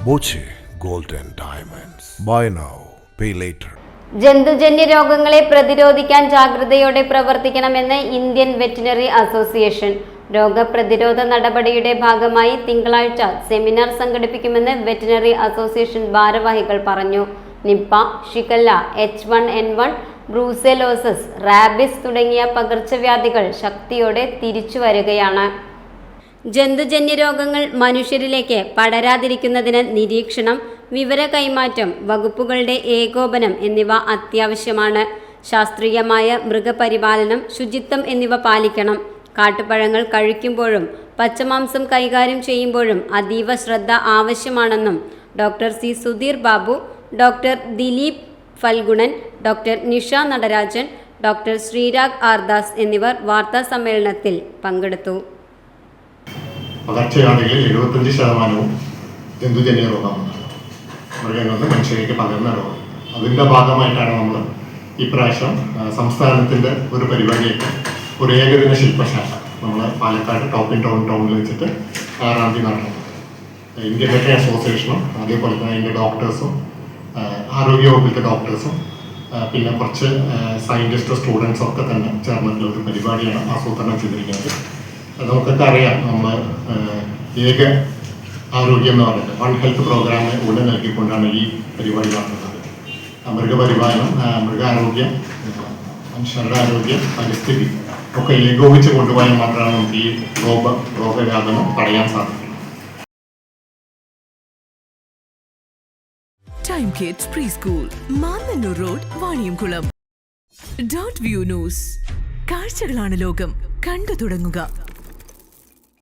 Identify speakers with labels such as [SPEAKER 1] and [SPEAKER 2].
[SPEAKER 1] Boche gold and diamonds. Buy now, pay later.
[SPEAKER 2] ജന്തുജന്യ രോഗങ്ങളെ പ്രതിരോധിക്കാൻ ജാഗ്രതയോടെ പ്രവർത്തിക്കണമെന്ന് ഇന്ത്യൻ വെറ്റിനറി അസോസിയേഷൻ. രോഗപ്രതിരോധ നടപടിയുടെ ഭാഗമായി തിങ്കളാഴ്ച സെമിനാർ സംഘടിപ്പിക്കുമെന്ന് വെറ്റിനറി അസോസിയേഷൻ ഭാരവാഹികൾ പറഞ്ഞു. നിപ്പ, ഷിഗല്ല, H1N1, ബ്രൂസെലോസിസ്, റാബിസ് തുടങ്ങിയ പകർച്ചവ്യാധികൾ ശക്തിയോടെ തിരിച്ചു വരികയാണ്. ജന്തുജന്യ രോഗങ്ങൾ മനുഷ്യരിലേക്ക് പടരാതിരിക്കുന്നതിന് നിരീക്ഷണം, വിവര കൈമാറ്റം, വകുപ്പുകളുടെ ഏകോപനം എന്നിവ അത്യാവശ്യമാണ്. ശാസ്ത്രീയമായ മൃഗപരിപാലനം, ശുചിത്വം എന്നിവ പാലിക്കണം. കാട്ടുപഴങ്ങൾ കഴിക്കുമ്പോഴും പച്ചമാംസം കൈകാര്യം ചെയ്യുമ്പോഴും അതീവ ശ്രദ്ധ ആവശ്യമാണെന്നും doctor C Sudheer Babu, doctor Dileep Phalgunan, doctor Nisha Natarajan, doctor Sreerag Ardas എന്നിവർ വാർത്താ സമ്മേളനത്തിൽ പങ്കെടുത്തു.
[SPEAKER 3] പകർച്ചവ്യാധികളിൽ 75% ജന്തുജന്യ രോഗമാണ്. മൃഗങ്ങൾക്ക് മനുഷ്യരിലേക്ക് പകർന്ന രോഗം. അതിൻ്റെ ഭാഗമായിട്ടാണ് നമ്മൾ ഇപ്രാവശ്യം സംസ്ഥാനത്തിൻ്റെ ഒരു പരിപാടിയായിട്ട് ഒരു ഏകദിന ശില്പശാല നമ്മൾ പാലക്കാട് ടോപ്പ് ഇൻ ടൗണിൽ വെച്ചിട്ട് 6-ാം തീയതി നടത്തുന്നത്. ഇന്ത്യൻ വെറ്ററിനറി അസോസിയേഷനും അതേപോലെ തന്നെ അതിൻ്റെ ഡോക്ടേഴ്സും ആരോഗ്യവകുപ്പിലത്തെ ഡോക്ടേഴ്സും പിന്നെ കുറച്ച് സയൻറ്റിസ്റ്റ് സ്റ്റുഡൻസും ഒക്കെ തന്നെ ചേർന്നിട്ടുള്ള ഒരു പരിപാടിയാണ് ആസൂത്രണം ചെയ്തിരിക്കുന്നത്. നമുക്കൊക്കെ അറിയാം, നമ്മൾ ഏക ആരോഗ്യം എന്ന് പറയുന്നത് വൺ ഹെൽത്ത് പ്രോഗ്രാം ഊന്നൽ നൽകിക്കൊണ്ടാണ് ഈ പരിപാടി നടത്തുന്നത്. മൃഗപരിപാലനം, മൃഗാരോഗ്യം, മനുഷ്യരുടെ ആരോഗ്യം, പരിസ്ഥിതി ഒക്കെ ഏകോപിച്ച് കൊണ്ടുപോയാൽ മാത്രമാണ് നമുക്ക് ഈ രോഗവ്യാപനം തടയാൻ സാധിക്കുന്നത്.
[SPEAKER 4] Time kids pre school, Mannannur road, Vaniyamkulam. .view news. കാഴ്ചകളാണ് ലോകം, കണ്ടു തുടങ്ങുക.